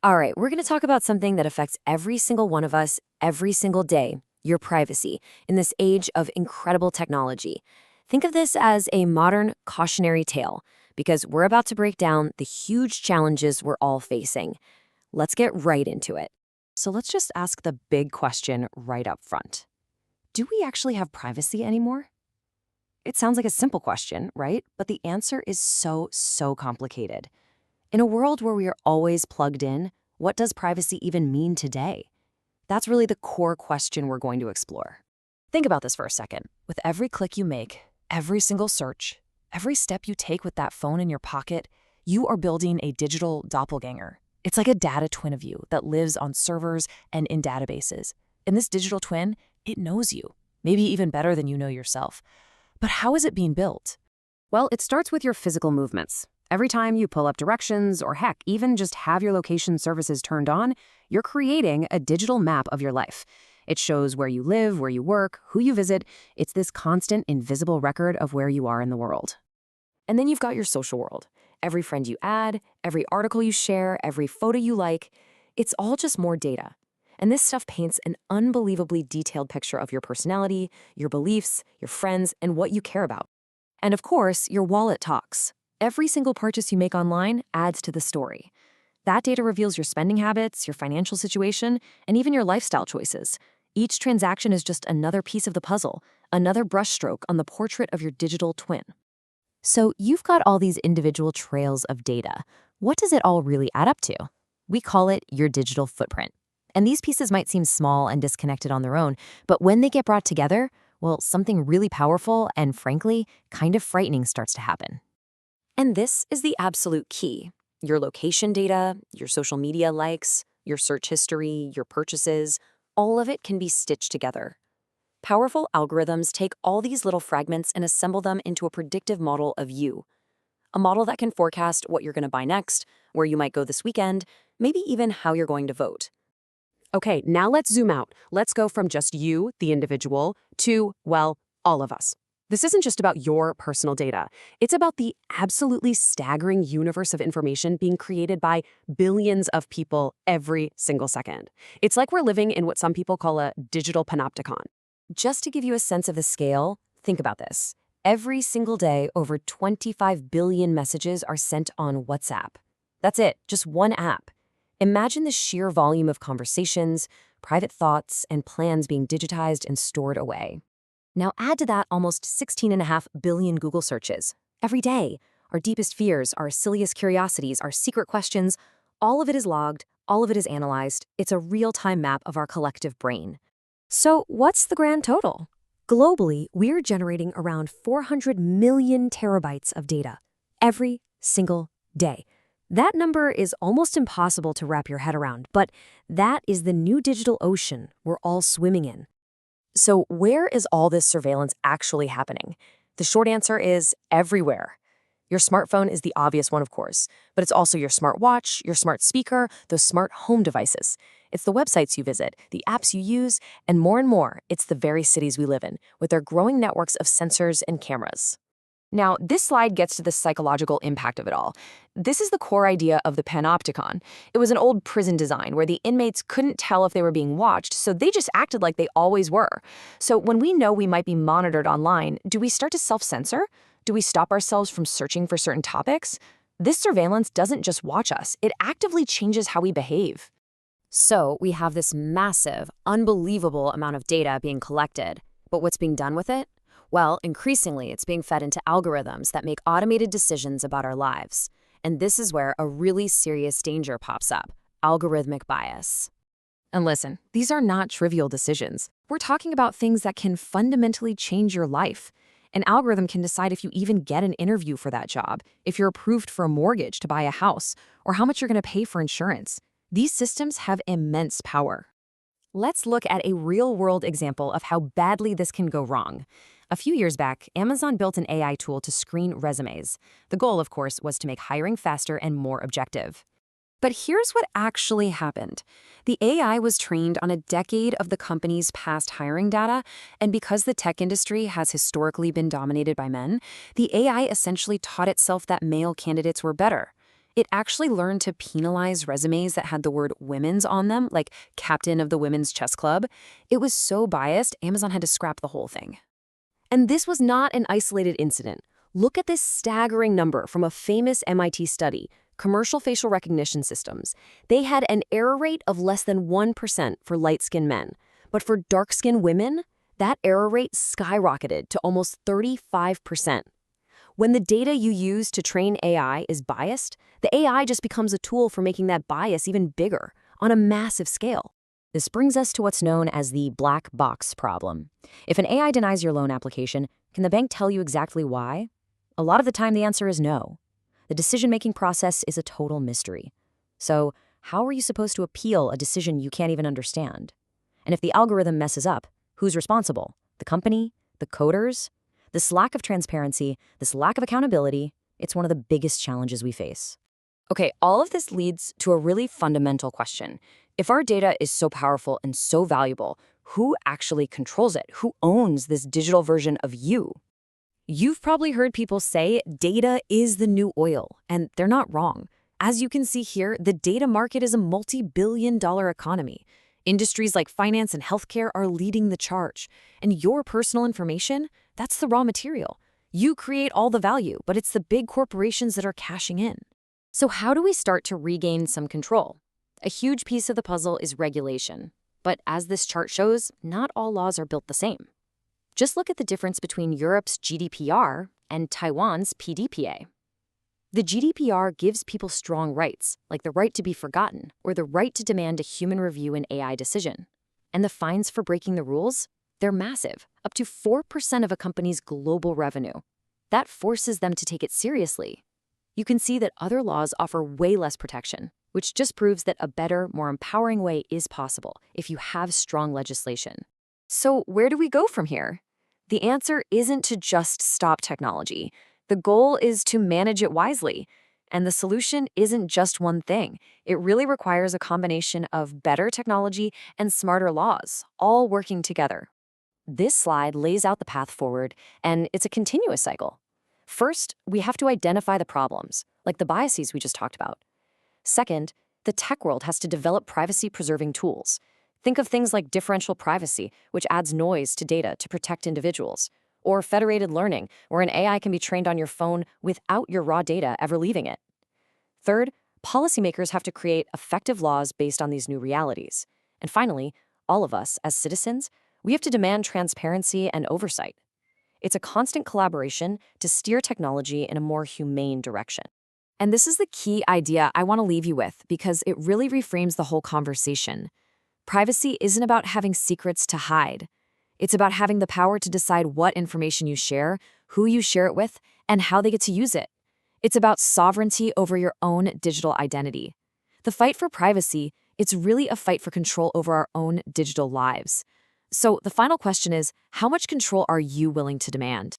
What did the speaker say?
All right, we're going to talk about something that affects every single one of us every single day, your privacy, in this age of incredible technology. Think of this as a modern cautionary tale, because we're about to break down the huge challenges we're all facing. Let's get right into it. So let's just ask the big question right up front. Do we actually have privacy anymore? It sounds like a simple question, right? But the answer is so complicated. In a world where we are always plugged in, what does privacy even mean today? That's really the core question we're going to explore. Think about this for a second. With every click you make, every single search, every step you take with that phone in your pocket, you are building a digital doppelganger. It's like a data twin of you that lives on servers and in databases. And this digital twin, it knows you, maybe even better than you know yourself. But how is it being built? Well, it starts with your physical movements. Every time you pull up directions, or heck, even just have your location services turned on, you're creating a digital map of your life. It shows where you live, where you work, who you visit. It's this constant, invisible record of where you are in the world. And then you've got your social world. Every friend you add, every article you share, every photo you like, it's all just more data. And this stuff paints an unbelievably detailed picture of your personality, your beliefs, your friends, and what you care about. And of course, your wallet talks. Every single purchase you make online adds to the story. That data reveals your spending habits, your financial situation, and even your lifestyle choices. Each transaction is just another piece of the puzzle, another brushstroke on the portrait of your digital twin. So you've got all these individual trails of data. What does it all really add up to? We call it your digital footprint. And these pieces might seem small and disconnected on their own, but when they get brought together, well, something really powerful and, frankly, kind of frightening starts to happen. And this is the absolute key. Your location data, your social media likes, your search history, your purchases, all of it can be stitched together. Powerful algorithms take all these little fragments and assemble them into a predictive model of you. A model that can forecast what you're going to buy next, where you might go this weekend, maybe even how you're going to vote. Okay, now let's zoom out. Let's go from just you, the individual, to, well, all of us. This isn't just about your personal data. It's about the absolutely staggering universe of information being created by billions of people every single second. It's like we're living in what some people call a digital panopticon. Just to give you a sense of the scale, think about this. Every single day, over 25 billion messages are sent on WhatsApp. That's it, just one app. Imagine the sheer volume of conversations, private thoughts, and plans being digitized and stored away. Now add to that almost 16.5 billion Google searches. Every day, our deepest fears, our silliest curiosities, our secret questions, all of it is logged, all of it is analyzed. It's a real-time map of our collective brain. So what's the grand total? Globally, we're generating around 400 million terabytes of data every single day. That number is almost impossible to wrap your head around, but that is the new digital ocean we're all swimming in. So where is all this surveillance actually happening? The short answer is everywhere. Your smartphone is the obvious one, of course, but it's also your smartwatch, your smart speaker, those smart home devices. It's the websites you visit, the apps you use, and more, it's the very cities we live in, with their growing networks of sensors and cameras. Now, this slide gets to the psychological impact of it all. This is the core idea of the panopticon. It was an old prison design where the inmates couldn't tell if they were being watched, so they just acted like they always were. So when we know we might be monitored online, do we start to self-censor? Do we stop ourselves from searching for certain topics? This surveillance doesn't just watch us, it actively changes how we behave. So we have this massive, unbelievable amount of data being collected. But what's being done with it? Well, increasingly, it's being fed into algorithms that make automated decisions about our lives. And this is where a really serious danger pops up: algorithmic bias. And listen, these are not trivial decisions. We're talking about things that can fundamentally change your life. An algorithm can decide if you even get an interview for that job, if you're approved for a mortgage to buy a house, or how much you're going to pay for insurance. These systems have immense power. Let's look at a real-world example of how badly this can go wrong. A few years back, Amazon built an AI tool to screen resumes. The goal, of course, was to make hiring faster and more objective. But here's what actually happened. The AI was trained on a decade of the company's past hiring data, and because the tech industry has historically been dominated by men, the AI essentially taught itself that male candidates were better. It actually learned to penalize resumes that had the word women's on them, like captain of the women's chess club. It was so biased, Amazon had to scrap the whole thing. And this was not an isolated incident. Look at this staggering number from a famous MIT study, commercial facial recognition systems. They had an error rate of less than 1% for light-skinned men. But for dark-skinned women, that error rate skyrocketed to almost 35%. When the data you use to train AI is biased, the AI just becomes a tool for making that bias even bigger, on a massive scale. This brings us to what's known as the black box problem. If an AI denies your loan application, can the bank tell you exactly why? A lot of the time, the answer is no. The decision-making process is a total mystery. So, how are you supposed to appeal a decision you can't even understand? And if the algorithm messes up, who's responsible? The company? The coders? This lack of transparency, this lack of accountability, it's one of the biggest challenges we face. Okay, all of this leads to a really fundamental question. If our data is so powerful and so valuable, who actually controls it? Who owns this digital version of you? You've probably heard people say data is the new oil, and they're not wrong. As you can see here, the data market is a multi-billion-dollar economy. Industries like finance and healthcare are leading the charge. And your personal information, that's the raw material. You create all the value, but it's the big corporations that are cashing in. So how do we start to regain some control? A huge piece of the puzzle is regulation. But as this chart shows, not all laws are built the same. Just look at the difference between Europe's GDPR and Taiwan's PDPA. The GDPR gives people strong rights, like the right to be forgotten or the right to demand a human review an AI decision. And the fines for breaking the rules? They're massive, up to 4% of a company's global revenue. That forces them to take it seriously. You can see that other laws offer way less protection, which just proves that a better, more empowering way is possible if you have strong legislation. So where do we go from here? The answer isn't to just stop technology. The goal is to manage it wisely. And the solution isn't just one thing. It really requires a combination of better technology and smarter laws, all working together. This slide lays out the path forward, and it's a continuous cycle. First, we have to identify the problems, like the biases we just talked about. Second, the tech world has to develop privacy-preserving tools. Think of things like differential privacy, which adds noise to data to protect individuals, or federated learning, where an AI can be trained on your phone without your raw data ever leaving it. Third, policymakers have to create effective laws based on these new realities. And finally, all of us, as citizens, we have to demand transparency and oversight. It's a constant collaboration to steer technology in a more humane direction. And this is the key idea I want to leave you with because it really reframes the whole conversation. Privacy isn't about having secrets to hide. It's about having the power to decide what information you share, who you share it with, and how they get to use it. It's about sovereignty over your own digital identity. The fight for privacy, it's really a fight for control over our own digital lives. So the final question is, how much control are you willing to demand?